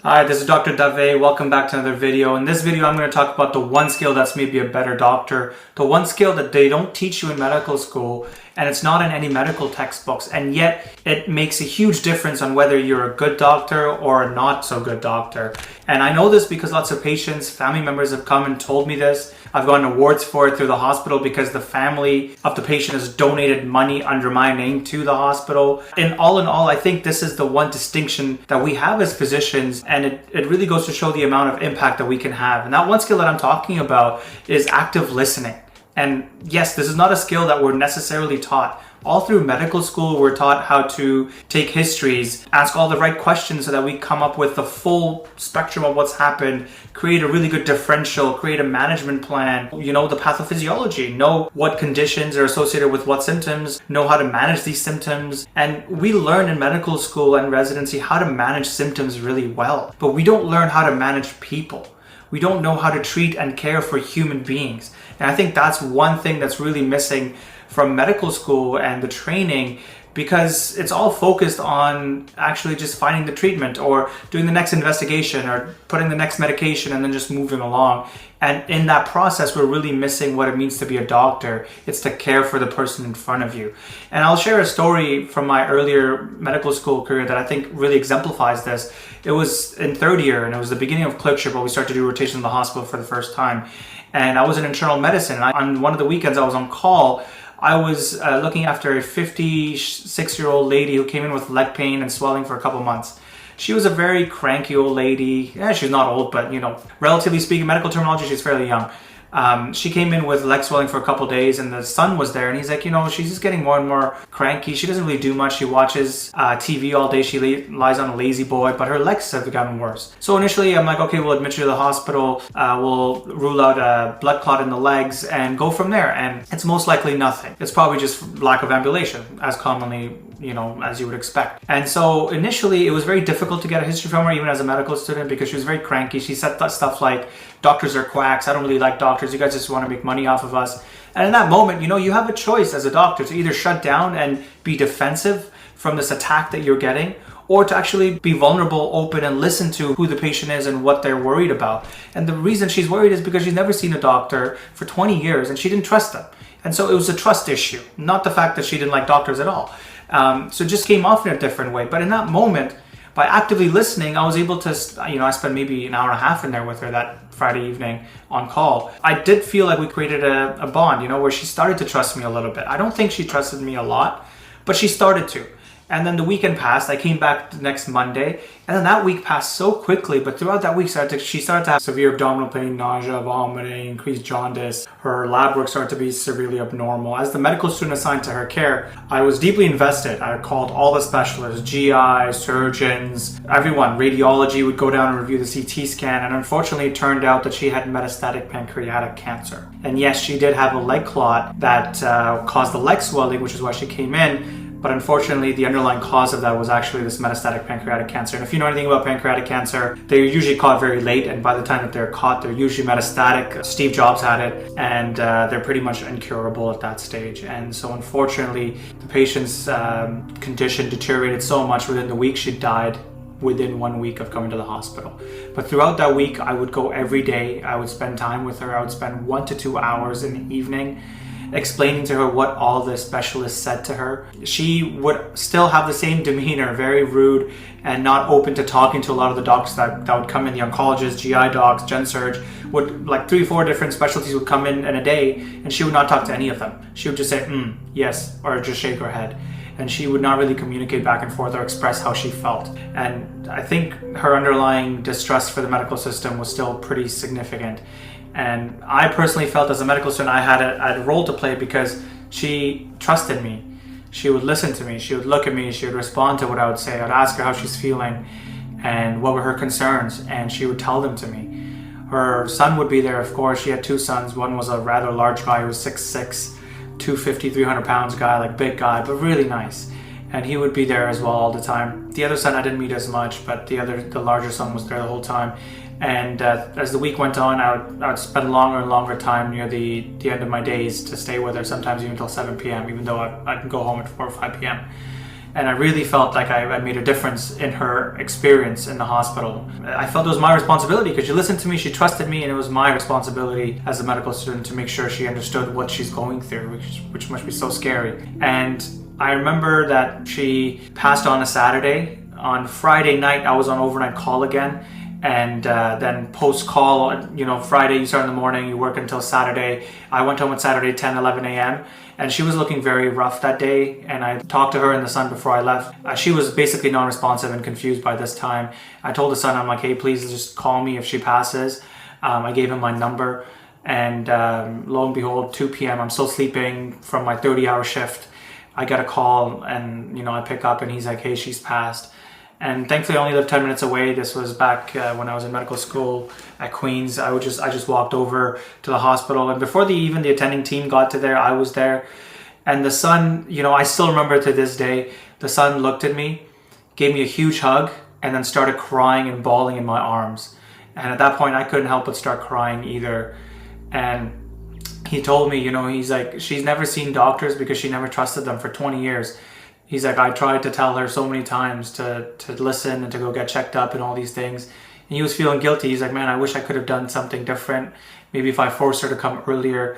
Hi, this is Dr. Dave. Welcome back to another video. In this video, I'm going to talk about the one skill that's maybe a better doctor, the one skill that they don't teach you in medical school, and it's not in any medical textbooks, and yet it makes a huge difference on whether you're a good doctor or a not so good doctor. And I know this because lots of patients, family members have come and told me this. I've gotten awards for it through the hospital because the family of the patient has donated money under my name to the hospital. In all, I think this is the one distinction that we have as physicians, and it really goes to show the amount of impact that we can have. And that one skill that I'm talking about is active listening. And yes, this is not a skill that we're necessarily taught. All through medical school, we're taught how to take histories, ask all the right questions so that we come up with the full spectrum of what's happened, create a really good differential, create a management plan, the pathophysiology, know what conditions are associated with what symptoms, know how to manage these symptoms. And we learn in medical school and residency how to manage symptoms really well, but we don't learn how to manage people. We don't know how to treat and care for human beings. And I think that's one thing that's really missing from medical school and the training, because it's all focused on actually just finding the treatment or doing the next investigation or putting the next medication and then just moving along. And in that process, we're really missing what it means to be a doctor. It's to care for the person in front of you. And I'll share a story from my earlier medical school career that I think really exemplifies this. It was in third year, and it was the beginning of clerkship where we started to do rotation in the hospital for the first time. And I was in internal medicine. And on one of the weekends I was on call, I was looking after a 56-year-old lady who came in with leg pain and swelling for a couple months. She was a very cranky old lady. Yeah, she's not old, but relatively speaking, medical terminology, she's fairly young. She came in with leg swelling for a couple days, and the son was there, and he's like, she's just getting more and more cranky. She doesn't really do much. She watches TV all day. She lies on a lazy boy, but her legs have gotten worse. So initially, I'm like, okay, we'll admit you to the hospital. We'll rule out a blood clot in the legs and go from there. And it's most likely nothing. It's probably just lack of ambulation, as commonly as you would expect. And so initially it was very difficult to get a history from her, even as a medical student, because she was very cranky. She said stuff like, doctors are quacks. I don't really like doctors. You guys just want to make money off of us. And in that moment, you have a choice as a doctor to either shut down and be defensive from this attack that you're getting, or to actually be vulnerable, open, and listen to who the patient is and what they're worried about. And the reason she's worried is because she's never seen a doctor for 20 years and she didn't trust them. And so it was a trust issue, not the fact that she didn't like doctors at all. So it just came off in a different way. But in that moment, by actively listening, I was able to, I spent maybe an hour and a half in there with her that Friday evening on call. I did feel like we created a bond, where she started to trust me a little bit. I don't think she trusted me a lot, but she started to. And then the weekend passed. I came back the next Monday, and then that week passed so quickly. But throughout that week, she started to have severe abdominal pain, nausea, vomiting, increased jaundice. Her lab work started to be severely abnormal. As the medical student assigned to her care, I was deeply invested. I called all the specialists, GI, surgeons, everyone. Radiology would go down and review the CT scan. And unfortunately, it turned out that she had metastatic pancreatic cancer. And yes, she did have a leg clot that caused the leg swelling, which is why she came in. But unfortunately, the underlying cause of that was actually this metastatic pancreatic cancer. And if you know anything about pancreatic cancer, they're usually caught very late. And by the time that they're caught, they're usually metastatic. Steve Jobs had it, and they're pretty much incurable at that stage. And so unfortunately, the patient's condition deteriorated so much within the week, she died within 1 week of coming to the hospital. But throughout that week, I would go every day. I would spend time with her. I would spend 1 to 2 hours in the evening explaining to her what all the specialists said to her. She would still have the same demeanor, very rude and not open to talking to a lot of the docs that would come in, the oncologists, GI docs, gen surg, would like 3-4 different specialties would come in a day, and she would not talk to any of them. She would just say, yes, or just shake her head. And she would not really communicate back and forth or express how she felt. And I think her underlying distrust for the medical system was still pretty significant. And I personally felt as a medical student I had a role to play because she trusted me. She would listen to me, she would look at me, she would respond to what I would say. I'd ask her how she's feeling and what were her concerns, and she would tell them to me. Her son would be there, of course. She had 2 sons. One was a rather large guy who was 6'6", 250, 300 pounds guy, like big guy, but really nice. And he would be there as well all the time. The other son I didn't meet as much, but the larger son was there the whole time. And as the week went on, I would spend longer and longer time near the end of my days to stay with her, sometimes even until 7 p.m., even though I can go home at 4 or 5 p.m. And I really felt like I made a difference in her experience in the hospital. I felt it was my responsibility because she listened to me, she trusted me, and it was my responsibility as a medical student to make sure she understood what she's going through, which must be so scary. And I remember that she passed on a Saturday. On Friday night, I was on overnight call again. And then post-call, Friday you start in the morning, you work until Saturday. I went home on Saturday, 10, 11 a.m. And she was looking very rough that day. And I talked to her and the son before I left. She was basically non-responsive and confused by this time. I told the son, I'm like, hey, please just call me if she passes. I gave him my number. And lo and behold, 2 p.m., I'm still sleeping from my 30-hour shift. I get a call and, I pick up and he's like, hey, she's passed. And thankfully, I only lived 10 minutes away. This was back when I was in medical school at Queens. I just walked over to the hospital. And before even the attending team got to there, I was there. And the son, I still remember to this day, the son looked at me, gave me a huge hug, and then started crying and bawling in my arms. And at that point, I couldn't help but start crying either. And he told me, he's like, she's never seen doctors because she never trusted them for 20 years. He's like, I tried to tell her so many times to listen and to go get checked up and all these things. And he was feeling guilty. He's like, man, I wish I could have done something different. Maybe if I forced her to come earlier.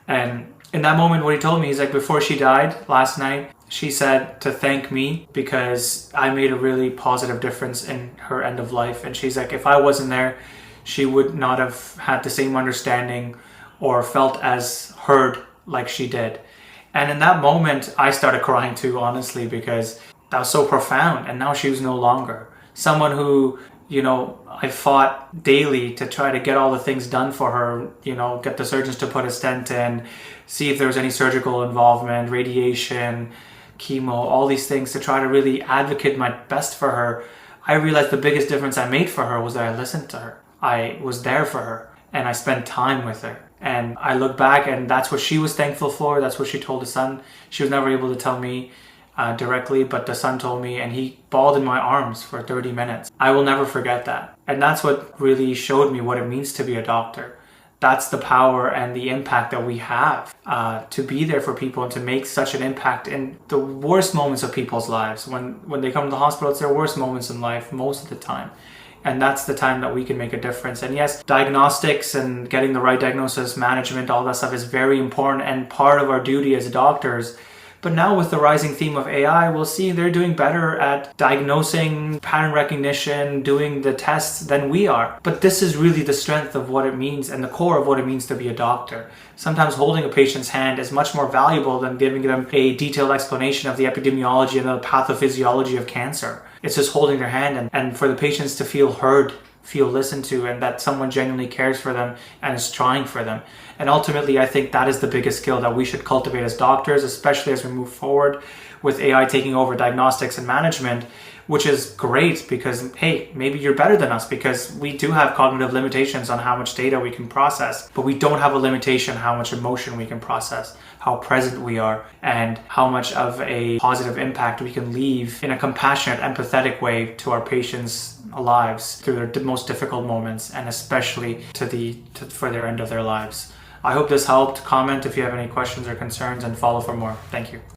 And in that moment, what he told me, he's like, before she died last night, she said to thank me because I made a really positive difference in her end of life. And she's like, if I wasn't there, she would not have had the same understanding or felt as heard like she did. And in that moment, I started crying too, honestly, because that was so profound. And now she was no longer. Someone who, I fought daily to try to get all the things done for her, get the surgeons to put a stent in, see if there was any surgical involvement, radiation, chemo, all these things to try to really advocate my best for her. I realized the biggest difference I made for her was that I listened to her. I was there for her and I spent time with her. And I look back and that's what she was thankful for. That's what she told the son. She was never able to tell me directly, but the son told me and he bawled in my arms for 30 minutes. I will never forget that. And that's what really showed me what it means to be a doctor. That's the power and the impact that we have to be there for people and to make such an impact in the worst moments of people's lives. When they come to the hospital, it's their worst moments in life most of the time. And that's the time that we can make a difference. And yes, diagnostics and getting the right diagnosis, management, all that stuff is very important and part of our duty as doctors. But now with the rising theme of AI, we'll see they're doing better at diagnosing, pattern recognition, doing the tests than we are. But this is really the strength of what it means and the core of what it means to be a doctor. Sometimes holding a patient's hand is much more valuable than giving them a detailed explanation of the epidemiology and the pathophysiology of cancer. It's just holding their hand and for the patients to feel heard, feel listened to, and that someone genuinely cares for them and is trying for them. And ultimately, I think that is the biggest skill that we should cultivate as doctors, especially as we move forward with AI taking over diagnostics and management, which is great because, hey, maybe you're better than us because we do have cognitive limitations on how much data we can process, but we don't have a limitation on how much emotion we can process, how present we are, and how much of a positive impact we can leave in a compassionate, empathetic way to our patients' lives through their most difficult moments and especially for their end of their lives. I hope this helped. Comment if you have any questions or concerns and follow for more. Thank you.